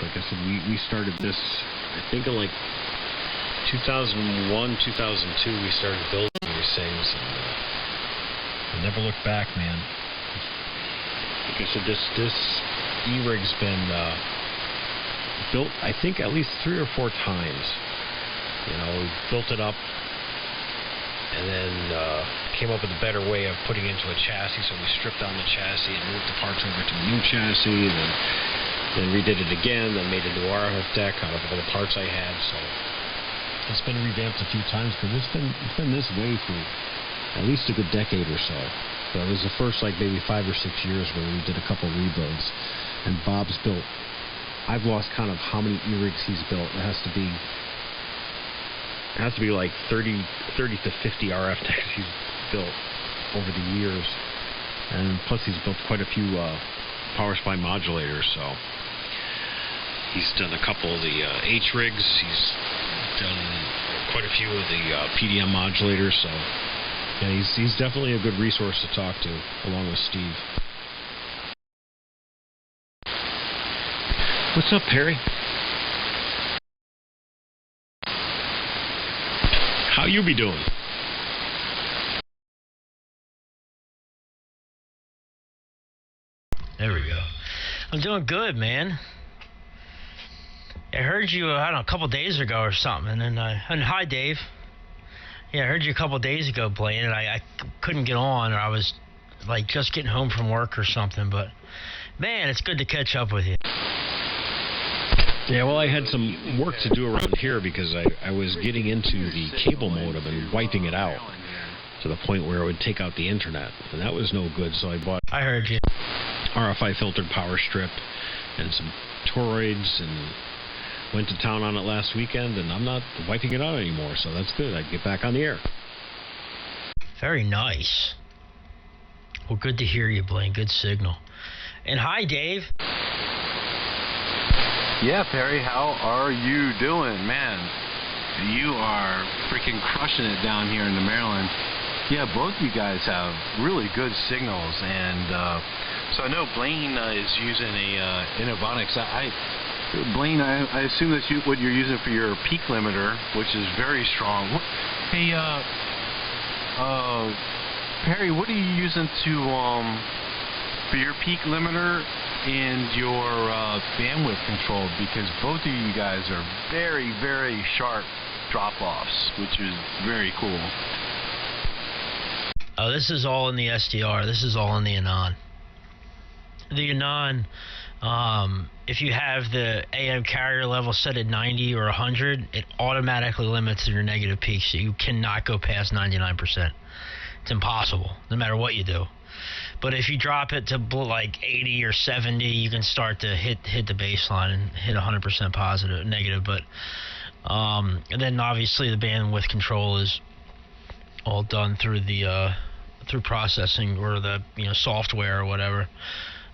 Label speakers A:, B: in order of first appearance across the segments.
A: Like I said, we started this, I think in like 2001, 2002, we started building these things, and I never looked back, man. Like I said, this E-rig's been built, I think, at least 3 or 4 times. You know, we built it up, and then came up with a better way of putting it into a chassis, so we stripped down the chassis and moved the parts over to a new chassis, and then redid it again, then made a new RF deck out of all the parts I had. So it's been revamped a few times, because it's been this way for at least a good decade or so. So it was the first, like, maybe 5 or 6 years where we did a couple rebuilds, and Bob's built, I've lost count of how many E-rigs he's built. It has to be like 30 to 50 RF decks he's built over the years, and plus he's built quite a few power supply modulators. So he's done a couple of the H-rigs, he's done quite a few of the PDM modulators. So yeah, he's definitely a good resource to talk to, along with Steve. What's up, Perry? How you be doing?
B: There we go. I'm doing good, man. I heard you, I don't know, a couple days ago or something, and hi, Dave. Yeah, I heard you a couple days ago, Blaine, and I couldn't get on, or I was like just getting home from work or something. But man, it's good to catch up with you.
A: Yeah, well, I had some work to do around here, because I was getting into the cable modem and wiping it out to the point where it would take out the internet, and that was no good. So I bought
B: I heard you.
A: RFI filtered power strip and some toroids, and went to town on it last weekend, and I'm not wiping it out anymore, so that's good. I can get back on the air.
B: Very nice. Well, good to hear you, Blaine. Good signal. And hi, Dave.
C: Yeah, Perry, how are you doing? Man, you are freaking crushing it down here in the Maryland. Yeah, both you guys have really good signals, and so I know Blaine is using a Innovonics. Blaine, I assume that's what you're using for your peak limiter, which is very strong. Hey, Perry, what are you using for your peak limiter and your bandwidth control? Because both of you guys are very, very sharp drop-offs, which is very cool.
B: Oh, this is all in the SDR. This is all in the Anon. The Anon, if you have the AM carrier level set at 90 or 100, it automatically limits your negative peak, so you cannot go past 99%. It's impossible, no matter what you do. But if you drop it to like 80 or 70, you can start to hit the baseline and hit 100% positive, negative. But and then obviously the bandwidth control is all done through the through processing, or the software or whatever.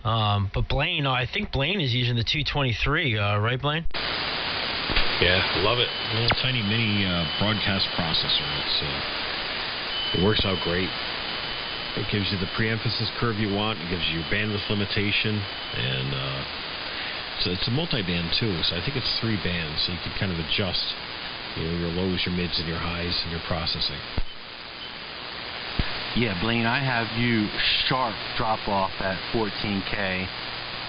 B: But Blaine, I think Blaine is using the 223, right, Blaine?
A: Yeah, love it. A little tiny mini broadcast processor. It works out great. It gives you the pre-emphasis curve you want. It gives you your bandwidth limitation, and so it's a multi-band too. So I think it's 3 bands, so you can kind of adjust, your lows, your mids, and your highs in your processing.
C: Yeah, Blaine, I have you sharp drop-off at 14K.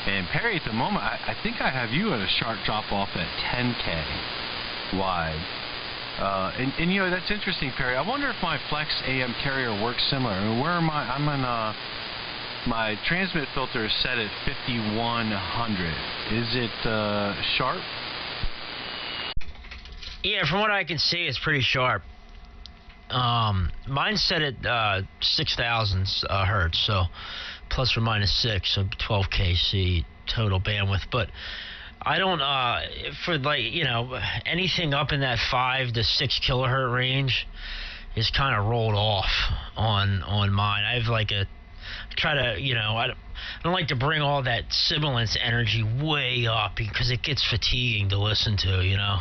C: And Perry, at the moment, I think I have you at a sharp drop-off at 10K wide. And that's interesting, Perry. I wonder if my Flex AM carrier works similar. I mean, where am I? I'm in, my transmit filter is set at 5100. Is it sharp?
B: Yeah, from what I can see, it's pretty sharp. Mine's set at 6,000 hertz, so plus or minus 6, so 12 kc total bandwidth. But I don't for anything up in that 5 to 6 kilohertz range is kind of rolled off on mine. I have I don't like to bring all that sibilance energy way up, because it gets fatiguing to listen to,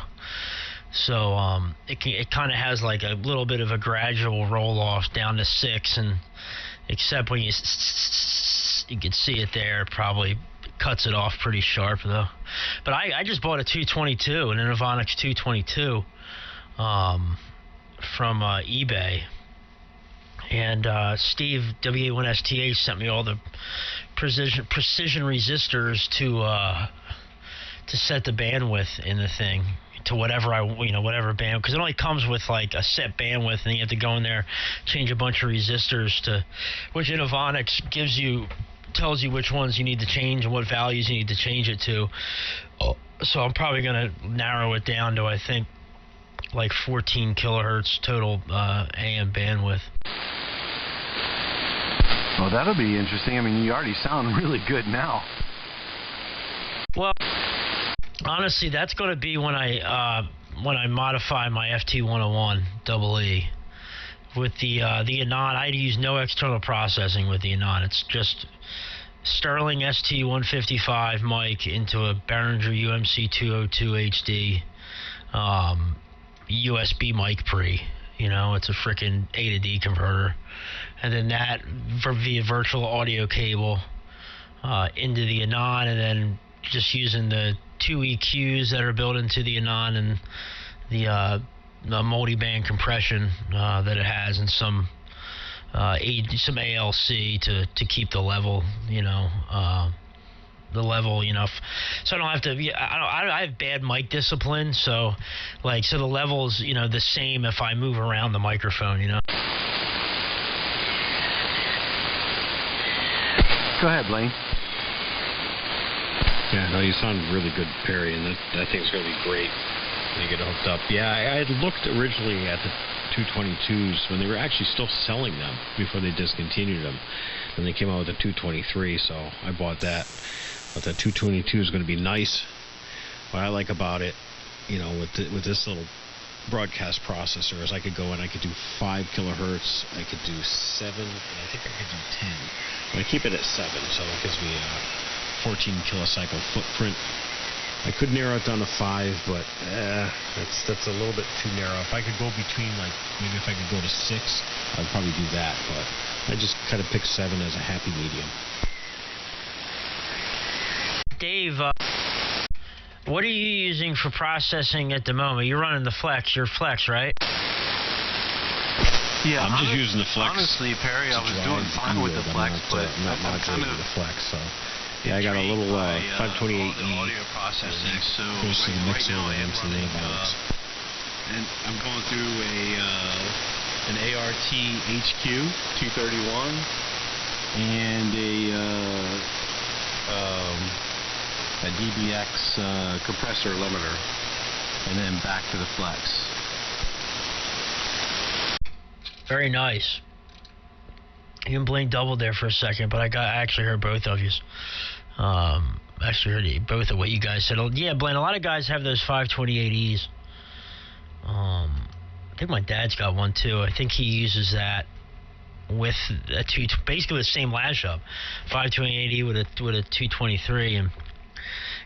B: So it kind of has like a little bit of a gradual roll off down to 6, and except when you can see it there, probably cuts it off pretty sharp though. But I just bought a 222, an Innovonics 222, from eBay. And Steve W81STH sent me all the precision resistors to set the bandwidth in the thing to whatever whatever band, because it only comes with like a set bandwidth, and you have to go in there, change a bunch of resistors to which Innovonics tells you which ones you need to change and what values you need to change it to. So I'm probably going to narrow it down to, I think, like 14 kilohertz total AM bandwidth.
C: Well, that'll be interesting. I mean, you already sound really good now.
B: Well, honestly, that's going to be when I modify my FT101 EE. With the Anon, I use no external processing with the Anon. It's just Sterling ST155 mic into a Behringer UMC 202 HD USB mic pre. It's a freaking A to D converter. And then that via virtual audio cable into the Anon, and then just using the two EQs that are built into the Anon and the multi-band compression that it has, and some ALC to keep the level, so I don't have to. I have bad mic discipline, so the level's the same if I move around the microphone,
C: Go ahead, Blaine.
A: Yeah, no, you sound really good, Perry, and that thing's going to be great when you get it hooked up. Yeah, I had looked originally at the 222s when they were actually still selling them before they discontinued them. Then they came out with the 223, so I bought that. But the 222 is going to be nice. What I like about it, with this little broadcast processor, is I could go and I could do 5 kilohertz, I could do 7, and I think I could do 10. But I keep it at 7, so it gives me a 14 kilocycle footprint. I could narrow it down to 5, but that's a little bit too narrow. If I could go between, maybe if I could go to 6, I'd probably do that, but I just kind of picked 7 as a happy medium.
B: Dave, what are you using for processing at the moment? You're running the Flex, your Flex, right?
C: Yeah,
A: I'm just using the Flex.
C: Honestly, Perry, I was doing fine with the Flex, but
A: I'm not
C: kind of
A: the Flex, so yeah, I got a little 528E
C: audio processing. So
A: goes to the mixer
C: now I am
A: and to the
C: running,
A: Innovonics.
C: and I'm going through an ART HQ 231 and a DBX compressor limiter, and then back to the Flex.
B: Very nice. You and Blaine doubled there for a second, but I actually heard both of you. Actually heard both of what you guys said. Yeah, Blaine, a lot of guys have those 528Es. I think my dad's got one too. I think he uses that with basically the same lash up, 528E with a 223. And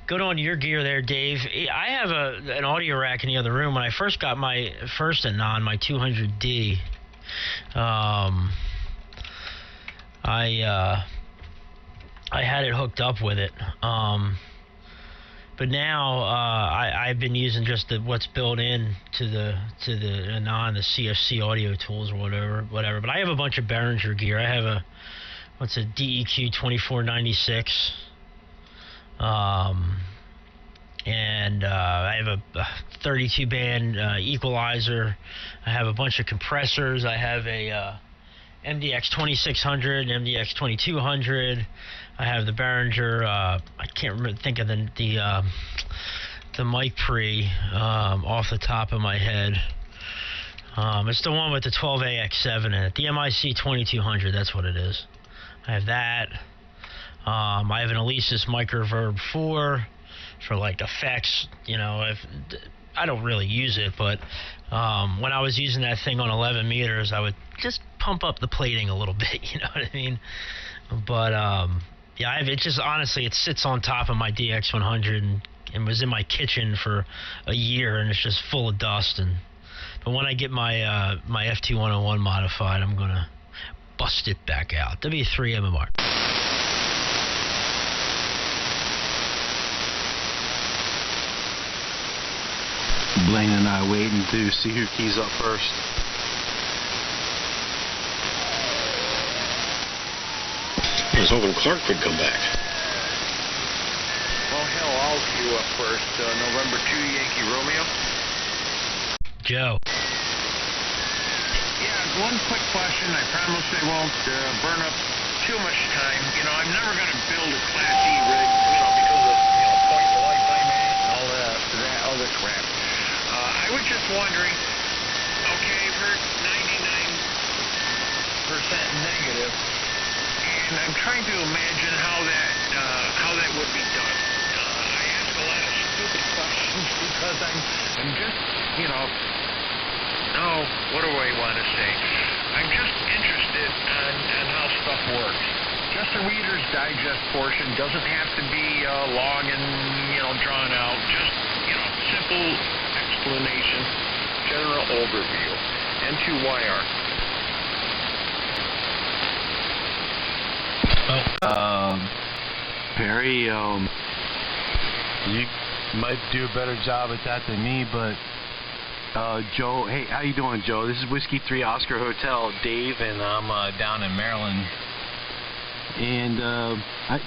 B: going on to your gear there, Dave, I have an audio rack in the other room. When I first got my first Anon, my 200D, I had it hooked up with it, but now I've been using just what's built in to the Anon, the CFC audio tools or whatever. But I have a bunch of Behringer gear. I have a DEQ 2496, and I have a 32 band equalizer. I have a bunch of compressors. I have a MDX 2600, MDX 2200. I have the Behringer. I can't think of the mic pre off the top of my head. It's the one with the 12AX7 in it. The MIC 2200. That's what it is. I have that. I have an Alesis Microverb 4 for effects. I don't really use it, but when I was using that thing on 11 meters, I would just pump up the plating a little bit, you know what I mean? But yeah, it just honestly, it sits on top of my DX100 and was in my kitchen for a year, and it's just full of dust. But when I get my my FT101 modified, I'm gonna bust it back out. W3 MMR.
C: Blaine and I waiting to see who keys up first.
A: I was hoping Clark would come back.
D: Well, hell, I'll queue up first. November 2, Yankee Romeo.
B: Joe.
D: Yeah, one quick question. I promise I won't burn up too much time. You know, I'm never going to build a Class E rig, because of, point to lifetime and all that other crap. I was just wondering, okay, I've heard 99% negative, and I'm trying to imagine how that would be done. I ask a lot of stupid questions because I'm just, what do I want to say? I'm just interested on how stuff works. Just a Reader's Digest portion. Doesn't have to be long and, drawn out. Just, simple explanation, general overview. N2YR.
C: Perry, you might do a better job at that than me, but Joe, hey, how you doing, Joe? This is Whiskey 3 Oscar Hotel, Dave, and I'm down in Maryland. And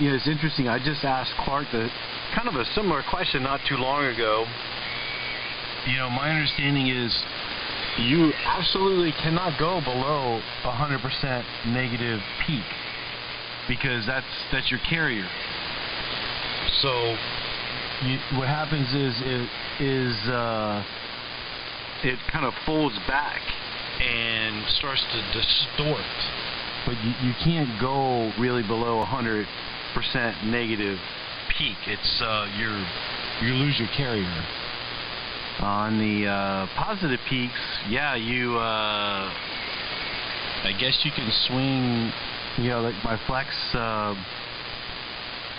C: it's interesting. I just asked Clark kind of a similar question not too long ago. My understanding is you absolutely cannot go below 100% negative peak because that's your carrier. So what happens is it kind of folds back and starts to distort. But you can't go really below 100% negative peak. It's you lose your carrier. On the positive peaks, yeah, you I guess you can swing. Like my flex.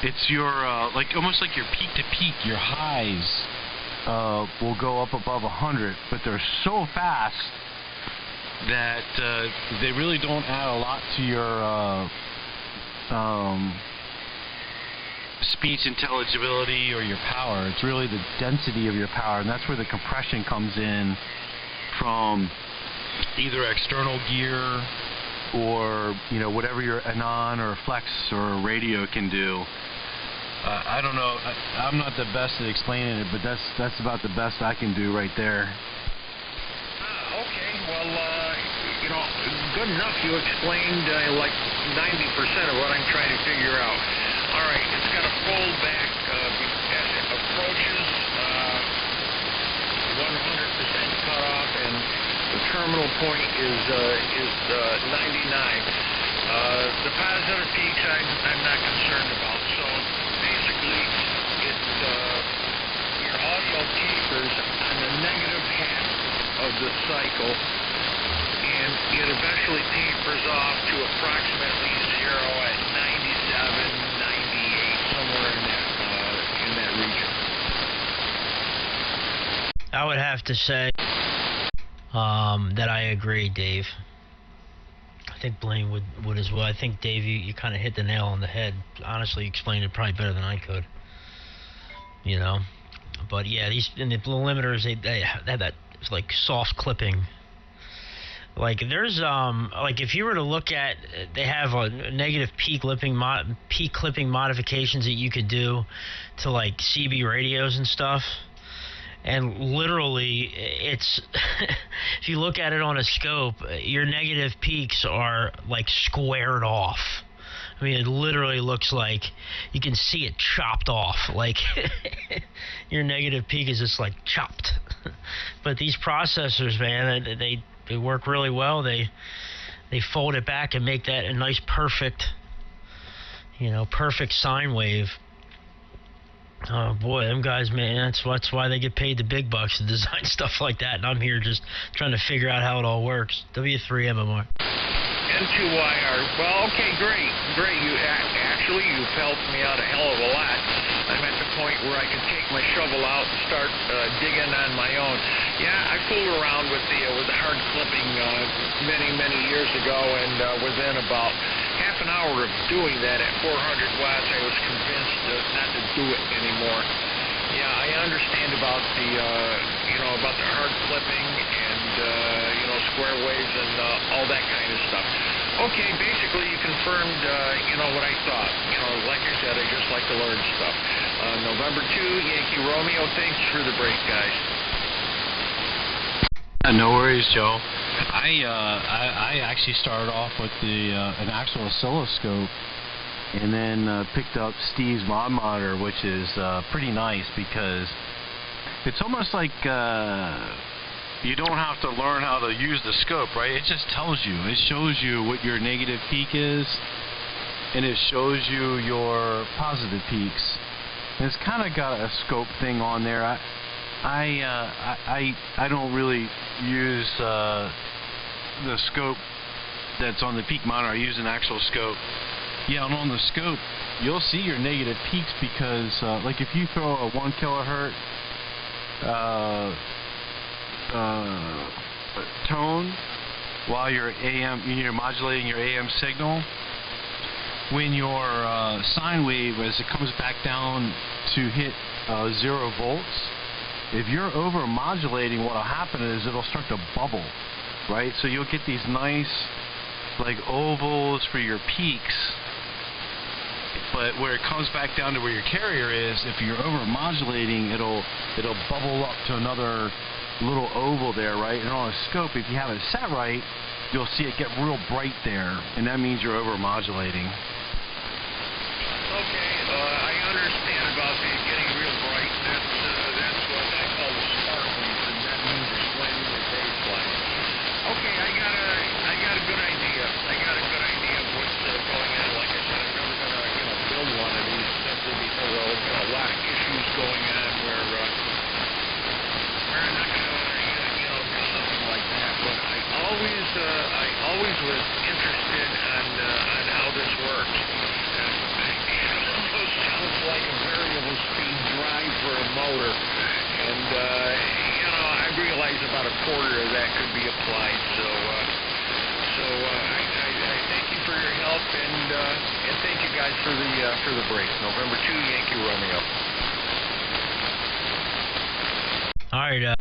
C: It's your almost like your peak to peak. Your highs will go up above 100, but they're so fast that they really don't add a lot to your speech intelligibility or your power. It's really the density of your power, and that's where the compression comes in from either external gear or whatever your anon or flex or radio can do. I don't know. I'm not the best at explaining it, but that's about the best I can do right there.
D: Okay, well, good enough. You explained like 90% of what I'm trying to figure out. All right, it's got to fold back as it approaches 100% cutoff, and the terminal point is 99. The positive peaks I'm not concerned about. So basically, it's your audio tapers on the negative half of the cycle, and it eventually tapers off to approximately 0 at 97, 98, somewhere in that region.
B: I would have to say that I agree, Dave. I think Blaine would as well. I think, Dave, you kind of hit the nail on the head. Honestly, you explained it probably better than I could. But yeah, in the limiters, they have that like soft clipping. Like there's like if you were to look at, they have a negative peak clipping modifications that you could do to like CB radios and stuff. And literally, it's if you look at it on a scope, your negative peaks are like squared off. I mean, it literally looks like you can see it chopped off. Like your negative peak is just like chopped. But these processors, man, they work really well. They fold it back and make that a nice perfect sine wave. Oh boy, them guys, man, that's why they get paid the big bucks to design stuff like that, and I'm here just trying to figure out how it all works. W3MMR.
D: N2YR. Well, okay, great. You've helped me out a hell of a lot. I'm at the point where I can take my shovel out and start digging on my own. Yeah, I fooled around with the hard clipping many years ago, and within about half an hour of doing that at 400 watts, I was convinced not to do it anymore. Yeah, I understand about the about the hard flipping and, square waves and all that kind of stuff. Okay, basically you confirmed, what I thought. Like I said, I just like to learn stuff. November 2, Yankee Romeo, thanks for the break, guys.
C: No worries, Joe. I actually started off with an actual oscilloscope, and then picked up Steve's mod monitor, which is pretty nice because it's almost like you don't have to learn how to use the scope, right? It just tells you. It shows you what your negative peak is, and it shows you your positive peaks. And it's kind of got a scope thing on there. I don't really use the scope that's on the peak monitor. I use an actual scope. Yeah, and on the scope, you'll see your negative peaks because, like, if you throw a 1 kilohertz tone while you're modulating your AM signal, when your sine wave, as it comes back down to hit 0 volts, if you're over modulating, what'll happen is it'll start to bubble, right? So you'll get these nice, like, ovals for your peaks. But where it comes back down to where your carrier is, if you're over modulating, it'll bubble up to another little oval there, right? And on a scope, if you have it set right, you'll see it get real bright there, and that means you're over modulating.
D: Okay, I understand about the getting real bright. That's what I call the sparkles, and that means you're slamming the baseline. Okay, I got a good idea. I got a good idea of what's going on. Like I said, I'm never gonna, build one of these simply because of a lot of issues going on where I'm not gonna, do something like that. But I always was interested on how this works. Sounds like a variable speed drive for a motor, and I realize about a quarter of that could be applied. So I thank you for your help, and thank you guys for the break. November 2, Yankee Romeo.
B: All right,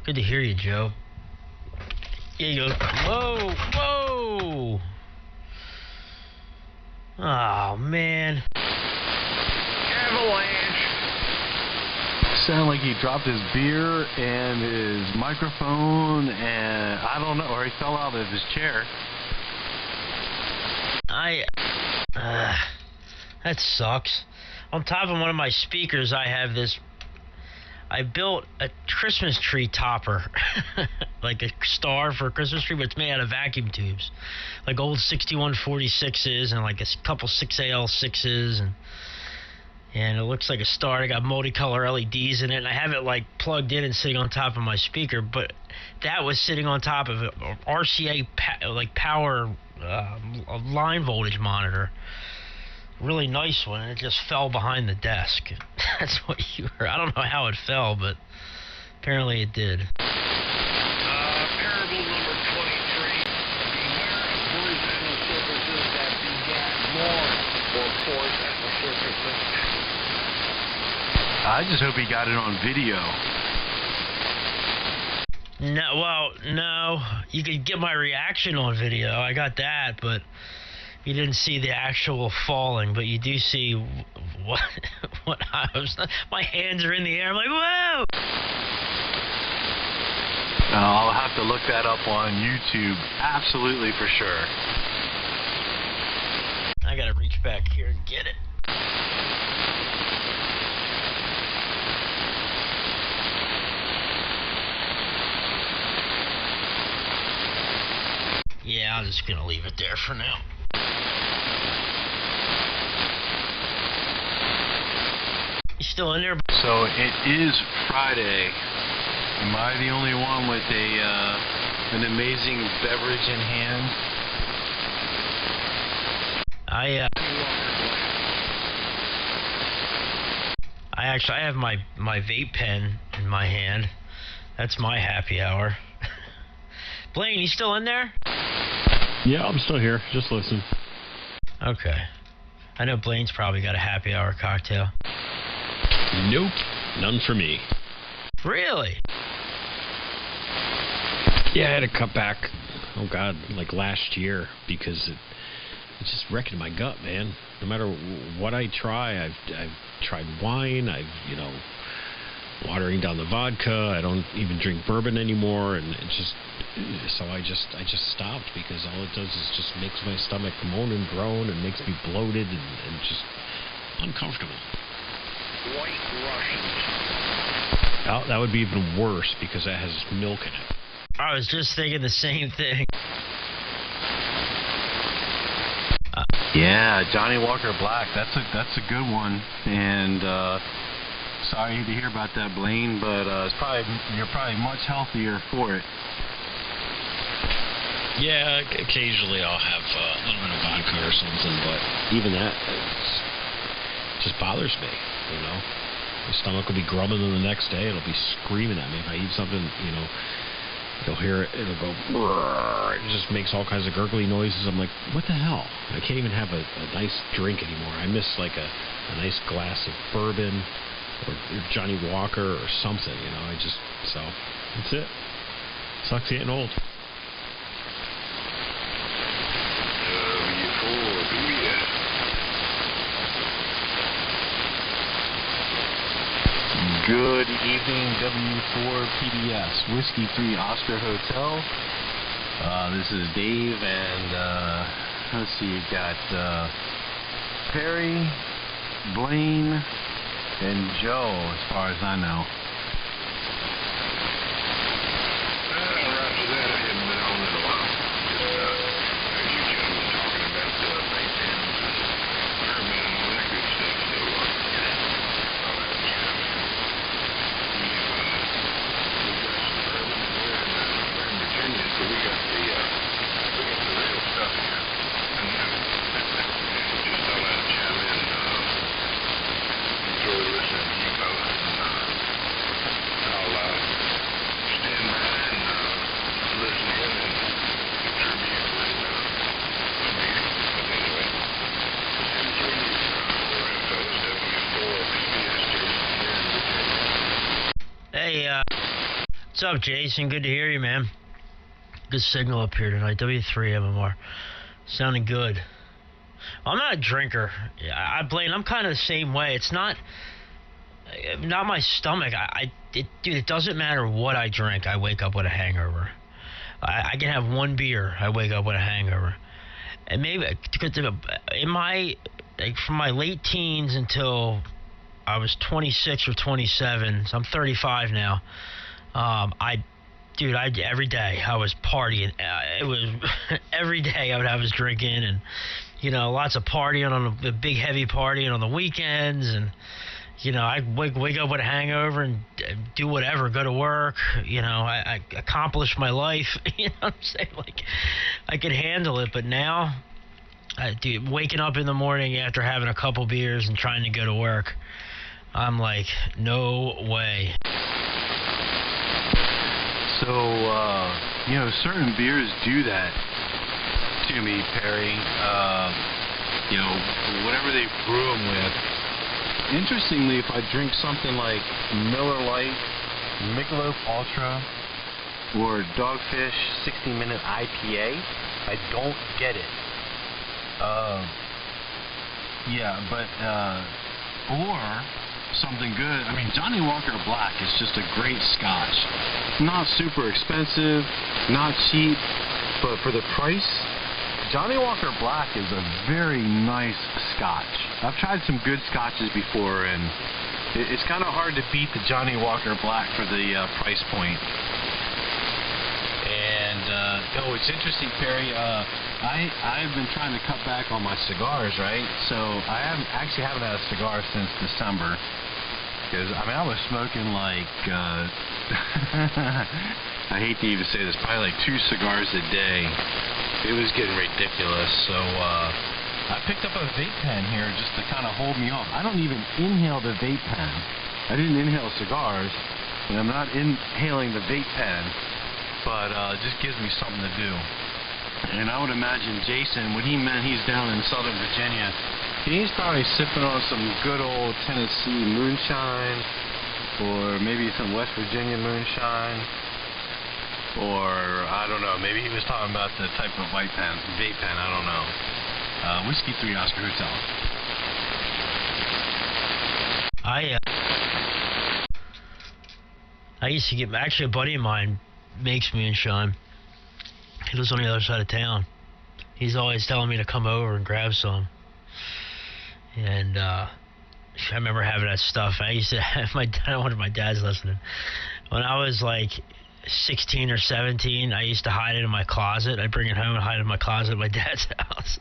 B: good to hear you, Joe. Yeah, you go. Whoa. Oh, man.
D: Avalanche.
C: Sounded like he dropped his beer and his microphone, and I don't know, or he fell out of his chair.
B: That sucks. On top of one of my speakers, I built a Christmas tree topper, like a star for a Christmas tree, but it's made out of vacuum tubes, like old 6146s and like a couple 6AL6s, and it looks like a star. I got multicolor LEDs in it, and I have it like plugged in and sitting on top of my speaker, but that was sitting on top of an RCA power line voltage monitor. Really nice one, and it just fell behind the desk. That's what you heard. I don't know how it fell, but apparently it did.
D: Parable number 23. Beware of horizontal surfaces that begat more or force at the surfaces.
C: I just hope he got it on video.
B: No. You could get my reaction on video. I got that, but you didn't see the actual falling, but you do see what I was. My hands are in the air. I'm like, whoa!
C: I'll have to look that up on YouTube, absolutely for sure.
B: I gotta reach back here and get it. Yeah, I'm just gonna leave it there for now. You still in there?
C: So it is Friday. Am I the only one with an amazing beverage in hand?
B: I have my vape pen in my hand. That's my happy hour. Blaine, you still in there?
A: Yeah, I'm still here. Just listen.
B: Okay. I know Blaine's probably got a happy hour cocktail.
A: Nope, none for me.
B: Really?
A: Yeah, I had to cut back. Oh God, like last year because it's just wrecking my gut, man. No matter what I try, I've tried wine. I've watering down the vodka. I don't even drink bourbon anymore, and it's just so I just stopped because all it does is just makes my stomach moan and groan and makes me bloated and just uncomfortable.
D: White Russians.
A: Oh, that would be even worse because that has milk in it.
B: I was just thinking the same thing.
C: Yeah, Johnny Walker Black. That's a good one. And sorry to hear about that, Blaine, but you're probably much healthier for it.
A: Yeah, occasionally I'll have a little bit of vodka or something, but even that just bothers me. My stomach will be grumbling the next day. It'll be screaming at me if I eat something. You'll hear it. It'll go. Brrr. It just makes all kinds of gurgly noises. I'm like, what the hell? I can't even have a nice drink anymore. I miss like a nice glass of bourbon or Johnny Walker or something. So that's it. Sucks getting old.
C: Good evening, W4PBS, Whiskey 3 Oscar Hotel. This is Dave, and let's see, you got Perry, Blaine, and Joe, as far as I know.
D: Roger that, I haven't been on in a while. As you gentlemen talking about vape pens and bourbon and all that good stuff, so Virginia, so we got the real stuff here. And just thought I'd chime in, enjoy listening to you fellas, and I'll stand behind, listen in and contribute when needed. But anyway, enjoy these around fellas, W4, PBS, Jason here in Virginia.
B: Hey, what's up, Jason? Good to hear you, man. Good signal up here tonight. W3 MMR. Sounding good. I'm not a drinker. Blaine, I'm kind of the same way. It's not my stomach. Dude, it doesn't matter what I drink. I wake up with a hangover. I can have one beer. I wake up with a hangover. And maybe from my late teens until I was 26 or 27, so I'm 35 now. Every day I was partying. It was every day I was drinking, and lots of partying on the big heavy partying on the weekends, and I wake up with a hangover and do whatever, go to work. I accomplish my life. You know what I'm saying? Like I could handle it, but now, waking up in the morning after having a couple beers and trying to go to work, I'm like, no way.
C: So, certain beers do that to me, Perry. Whatever they brew them with. Interestingly, if I drink something like Miller Lite, Michelob Ultra, or Dogfish 60-minute IPA, I don't get it. Or something good. I mean, Johnny Walker Black is just a great scotch. Not super expensive, not cheap, but for the price, Johnny Walker Black is a very nice scotch. I've tried some good scotches before, and it's kind of hard to beat the Johnny Walker Black for the price point. And it's interesting, Perry. I've been trying to cut back on my cigars, right? So I haven't had a cigar since December. Because I was smoking like I hate to even say this, probably like 2 cigars a day. It was getting ridiculous. So I picked up a vape pen here just to kind of hold me off. I don't even inhale the vape pen. I didn't inhale cigars, and I'm not inhaling the vape pen, but it just gives me something to do. And I would imagine Jason, when he meant he's down in Southern Virginia, he's probably sipping on some good old Tennessee moonshine, or maybe some West Virginia moonshine. or I don't know. Maybe he was talking about the type of vape pen. I don't know. Whiskey 3 Oscar Hotel.
B: I used to get, actually a buddy of mine makes moonshine. He lives on the other side of town. He's always telling me to come over and grab some. And I remember having that stuff. I used to have I wonder if my dad's listening. When I was like 16 or 17, I used to hide it in my closet. I'd bring it home and hide it in my closet at my dad's house.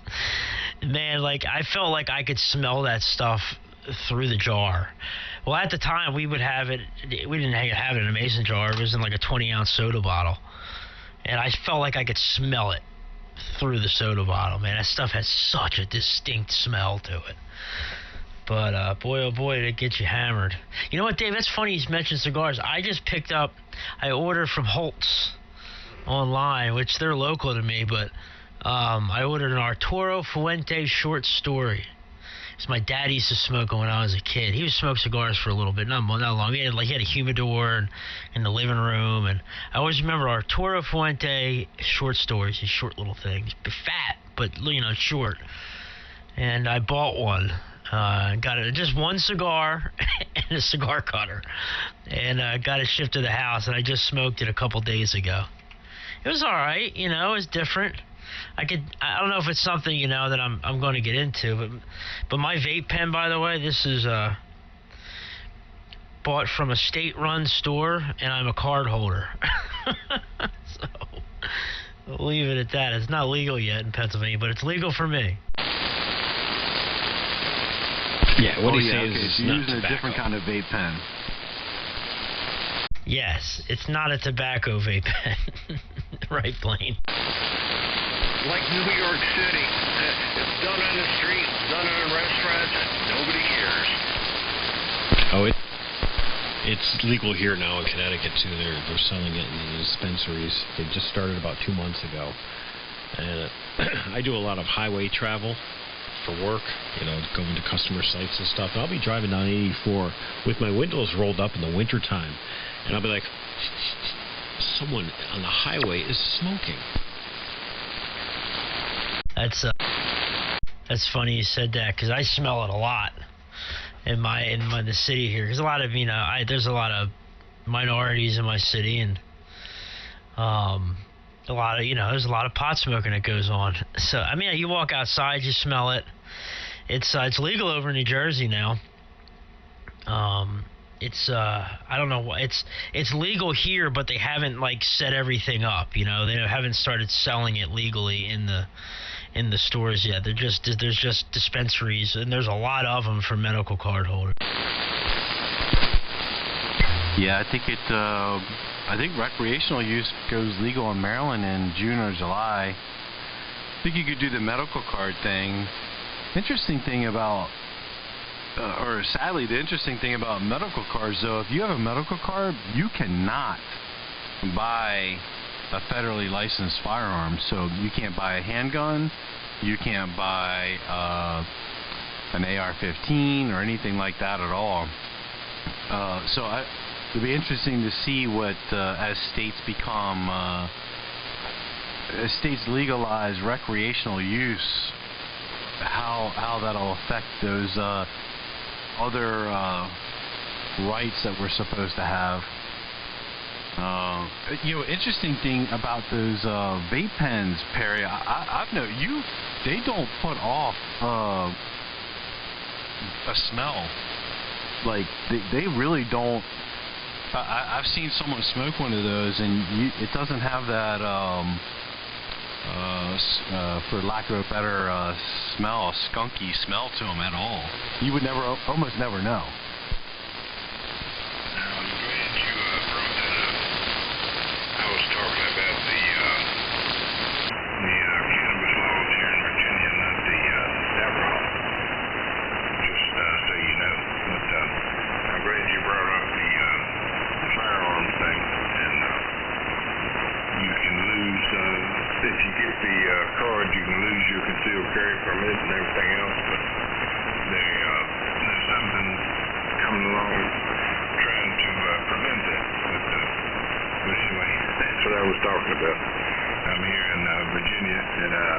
B: Man, like, I felt like I could smell that stuff through the jar. Well, at the time, we would have it, we didn't have it in a mason jar. It was in like a 20-ounce soda bottle. And I felt like I could smell it through the soda bottle. Man, that stuff has such a distinct smell to it. But boy, oh boy, did it get you hammered. You know what, Dave? That's funny you mentioned cigars. I ordered from Holtz online, which they're local to me, but I ordered an Arturo Fuente short story. It's my dad used to smoke it when I was a kid. He would smoke cigars for a little bit, not long. He had a humidor in the living room, and I always remember Arturo Fuente short stories, these short little things, fat, but short. And I bought one. Got it, just one cigar and a cigar cutter, and got it shipped to the house, and I just smoked it a couple days ago. It was all right, it was different. I don't know if it's something that I'm going to get into, but my vape pen, by the way, this is bought from a state-run store, and I'm a card holder. So I'll leave it at that. It's not legal yet in Pennsylvania, but it's legal for me.
A: Yeah, what he's saying is it's
C: you're
A: not
C: using
A: tobacco.
C: a different kind of vape pen.
B: Yes, it's not a tobacco vape pen. Right, Blaine?
D: Like New York City, it's done on the street, done in restaurants, and nobody cares.
A: Oh, it's legal here now in Connecticut too. They're selling it in the dispensaries. They just started about 2 months ago. And I do a lot of highway travel for work, going to customer sites and stuff. And I'll be driving down 84 with my windows rolled up in the wintertime, and I'll be like, someone on the highway is smoking.
B: That's funny you said that, because I smell it a lot in the city here. Because a lot of there's a lot of minorities in my city, and a lot of there's a lot of pot smoking that goes on. So you walk outside, you smell it. It's legal over in New Jersey now. I don't know why it's legal here, but they haven't set everything up. They haven't started selling it legally in the stores yet. There's just dispensaries, and there's a lot of them for medical card holders.
C: Yeah, I think recreational use goes legal in Maryland in June or July. I think you could do the medical card thing. Interesting thing about, sadly, the interesting thing about medical cards, though, if you have a medical card, you cannot buy a federally licensed firearm. So you can't buy a handgun, you can't buy an AR-15 or anything like that at all. It'll be interesting to see what, as states legalize recreational use, how that'll affect those other rights that we're supposed to have. Interesting thing about those vape pens, Perry, I've noticed they don't put off a smell. Like they really don't. I've seen someone smoke one of those, and it doesn't have that, for lack of a better smell, a skunky smell to them at all. You would almost never know.
D: Now, I'm glad you brought that up. I was talking about the cannabis laws here in Virginia, not the alcohol. Just so you know. But I'm glad you brought up the firearm thing, and you can lose, if you get the card, you can lose your concealed carry permit and everything else, but there's something
E: was talking about. I'm here in Virginia, and I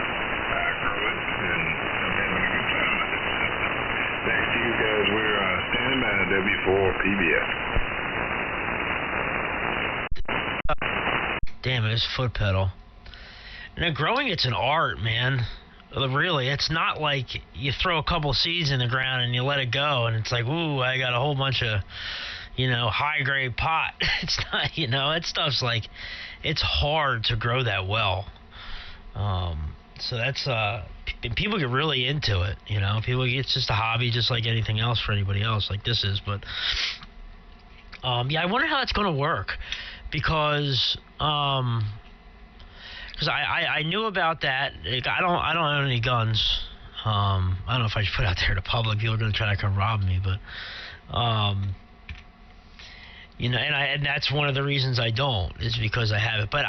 E: grow it, and I'm having a good time with it. Back to you guys. We're standing by W4PBS.
B: Damn, it was foot pedal. Now, growing, it's an art, man. Really, it's not like you throw a couple seeds in the ground and you let it go, and it's like, ooh, I got a whole bunch of, high-grade pot. It's not, that stuff's like, it's hard to grow that well. So that's, people get really into it, it's just a hobby just like anything else for anybody else, like this is, but, yeah, I wonder how that's going to work, because I knew about that. I don't own any guns. I don't know if I should put it out there to public. People are going to try to come rob me, but and that's one of the reasons I don't, is because I have it. But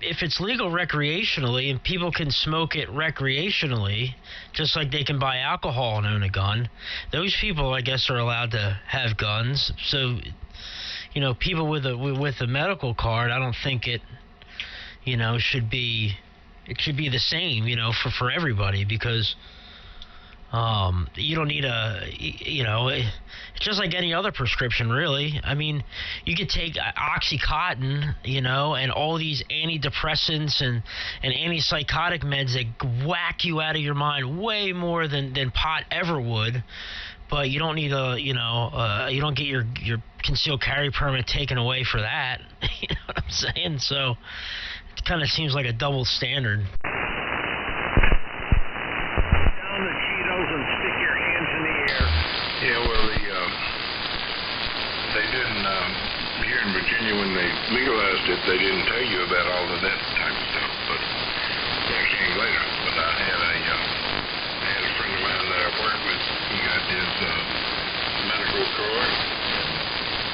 B: if it's legal recreationally and people can smoke it recreationally, just like they can buy alcohol and own a gun, those people, I guess, are allowed to have guns. So, people with a medical card, I don't think it should be the same, for everybody, because you don't need it's just like any other prescription, really. I mean, you could take Oxycontin, and all these antidepressants and antipsychotic meds that whack you out of your mind way more than pot ever would, but you don't need you don't get your concealed carry permit taken away for that. You know what I'm saying? So it kind of seems like a double standard.
D: Down the Cheetos and stick your hands in the air.
E: Yeah, well, they didn't, here in Virginia, when they legalized it, they didn't tell you about all of that type of stuff, but that came later. But I had a friend of mine that I worked with. He got his medical card.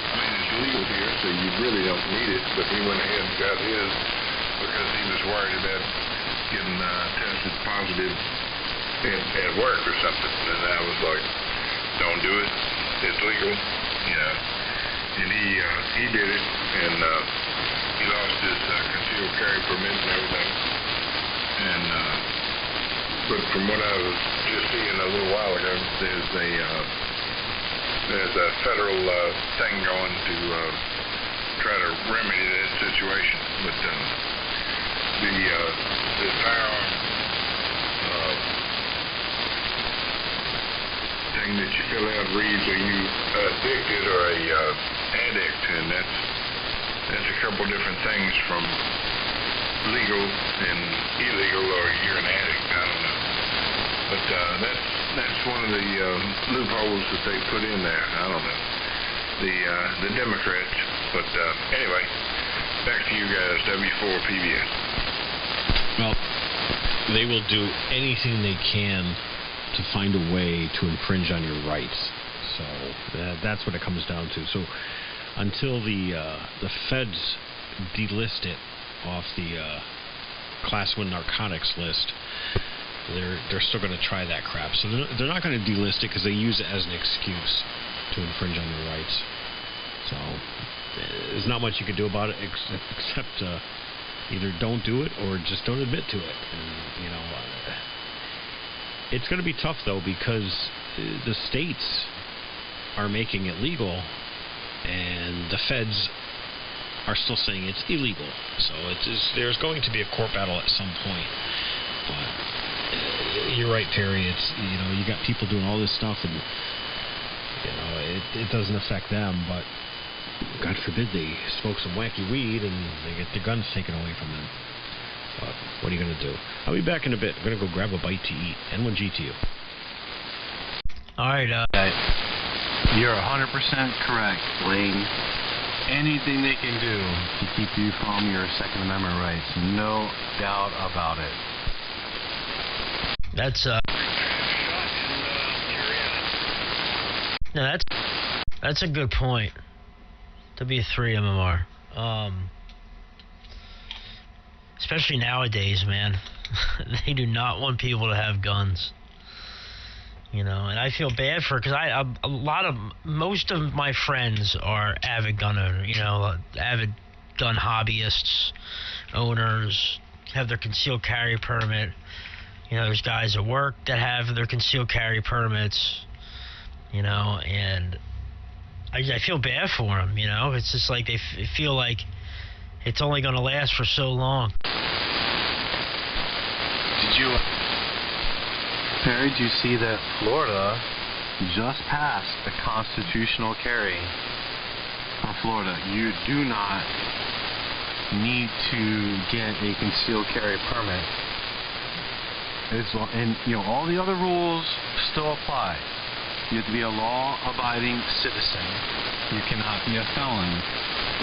E: I mean, it's legal here, so you really don't need it, but he went ahead and got his because he was worried about getting tested positive at work or something. And I was like, don't do it. It's legal, And he did it, and he lost his concealed carry permit and everything. And but from what I was just seeing a little while ago, there's a federal thing going to try to remedy that situation. But the firearm thing that you fill out reads, are you addicted or a addict? And that's a couple different things from legal and illegal, or you're an addict. I don't know. But that's one of the loopholes that they put in there. I don't know. The Democrats. But anyway, back to you guys, W4PBS.
A: Well, they will do anything they can to find a way to infringe on your rights. So that's what it comes down to. So until the feds delist it off the Class 1 narcotics list, they're still going to try that crap. So they're not going to delist it because they use it as an excuse to infringe on your rights. So there's not much you can do about it except either don't do it or just don't admit to it. And, it's going to be tough, though, because the states are making it legal and the feds are still saying it's illegal. So there's going to be a court battle at some point. But you're right, Terry. It's you got people doing all this stuff, and it doesn't affect them. But God forbid they smoke some wacky weed and they get their guns taken away from them. But what are you going to do? I'll be back in a bit. I'm going to go grab a bite to eat. N1G to you.
B: All right.
C: You're 100% correct, Lane. Anything they can do to keep you from your Second Amendment rights, no doubt about it.
B: That's no, that's a good point. W3 MMR. Especially nowadays, man. They do not want people to have guns. And I feel bad for it because most of my friends are avid gun owners, avid gun hobbyists, owners, have their concealed carry permit. You know, there's guys at work that have their concealed carry permits, you know, and I feel bad for them, you know. It's just like they feel like it's only going to last for so long.
C: Perry, did you see that Florida just passed a constitutional carry for Florida? You do not need to get a concealed carry permit. And, you know, all the other rules still apply. You have to be a law-abiding citizen. You cannot be a felon.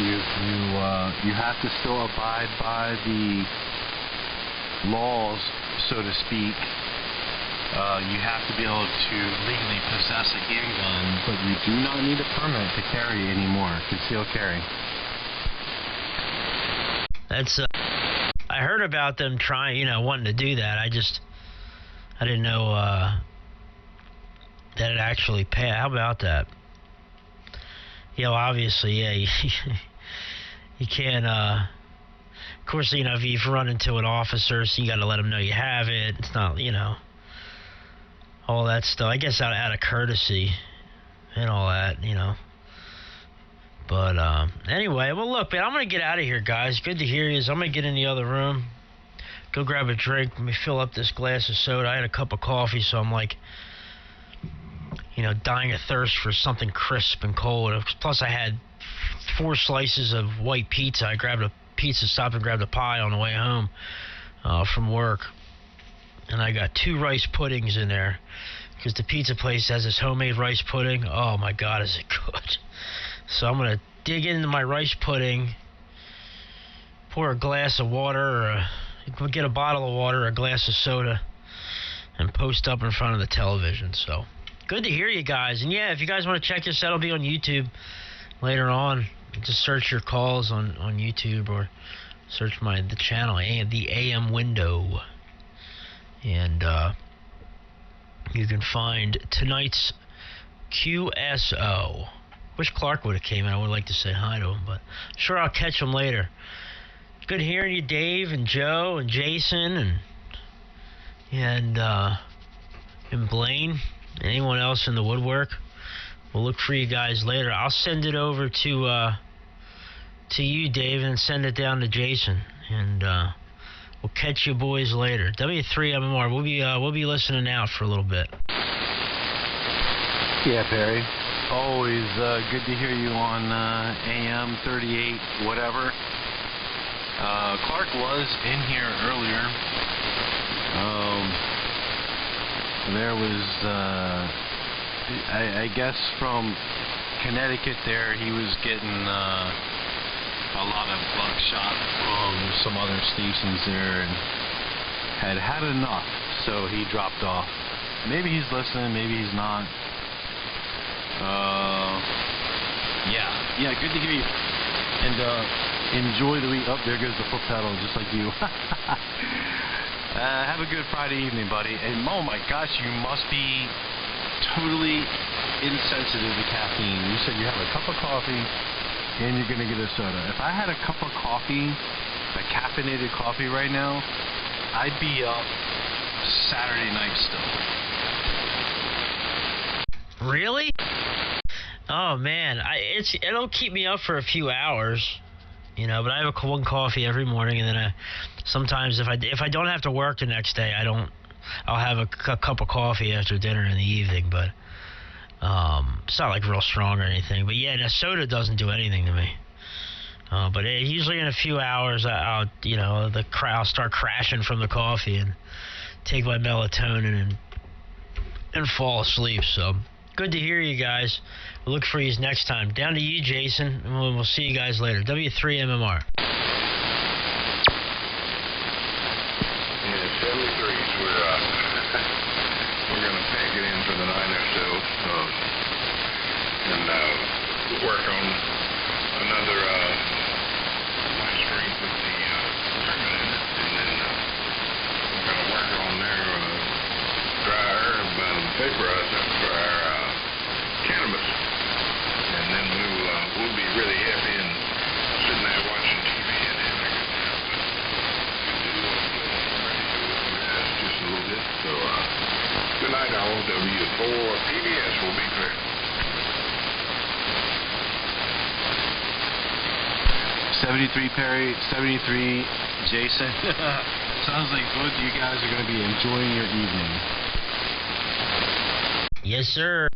C: You have to still abide by the laws, so to speak. You have to be able to legally possess a handgun, but you do not need a permit to carry anymore. Concealed carry.
B: That's I heard about them trying, you know, wanting to do that. I didn't know that it actually passed. How about that? You know, obviously, yeah, you can't. Of course, you know, if you've run into an officer, so you got to let them know you have it. It's not, you know, all that stuff. I guess out of courtesy and all that, you know. But anyway, well, look, man, I'm gonna get out of here, guys. Good to hear you. I'm gonna get in the other room, go grab a drink. Let me fill up this glass of soda. I had a cup of coffee, so I'm like, you know, dying of thirst for something crisp and cold. Plus, I had 4 slices of white pizza. I grabbed a pizza, stopped and grabbed a pie on the way home from work. And I got 2 rice puddings in there because the pizza place has this homemade rice pudding. Oh, my God, is it good. So I'm going to dig into my rice pudding, pour a glass of water, or get a bottle of water, or a glass of soda, and post up in front of the television. So good to hear you guys. And yeah, if you guys want to check this out, it'll be on YouTube later on. Just search your calls on YouTube, or search the channel, the AM window. And you can find tonight's QSO. Wish Clark would have came in. I would like to say hi to him, but sure, I'll catch him later. Good hearing you, Dave and Joe and Jason and Blaine. Anyone else in the woodwork? We'll look for you guys later. I'll send it over to you, Dave, and send it down to Jason, and we'll catch you boys later. W3MMR. We'll be listening out for a little bit.
C: Yeah, Perry. Always good to hear you on AM 38, whatever. Clark was in here earlier. There was, I guess from Connecticut there, he was getting a lot of buckshot from some other stations there and had enough, so he dropped off. Maybe he's listening, maybe he's not. Yeah, good to hear you. And enjoy the week. Oh, there goes the foot pedal, just like you. Have a good Friday evening, buddy. And oh my gosh, you must be totally insensitive to caffeine. You said you have a cup of coffee and you're going to get a soda. If I had a cup of coffee, a caffeinated coffee right now, I'd be up Saturday night still.
B: Really? Oh man, it'll keep me up for a few hours, you know. But I have one coffee every morning, and then sometimes if I don't have to work the next day, I'll have a cup of coffee after dinner in the evening. But it's not like real strong or anything. But yeah, the soda doesn't do anything to me. But usually in a few hours, I'll start crashing from the coffee and take my melatonin and fall asleep. So. Good to hear you guys. We'll look for you next time. Down to you, Jason, and we'll see you guys later. W3MMR.
E: Yeah, 73s. We're going to pack it in for the night or so, and work on another nice drink with the bourbon in it, and then we're going to work on their dry herb vaporizer for our cannabis, and then we'll be really happy and sitting there watching all W4 PBS will be clear.
C: 73 Perry, 73 Jason. Sounds like both of you guys are going to be enjoying your evening.
B: Yes, sir.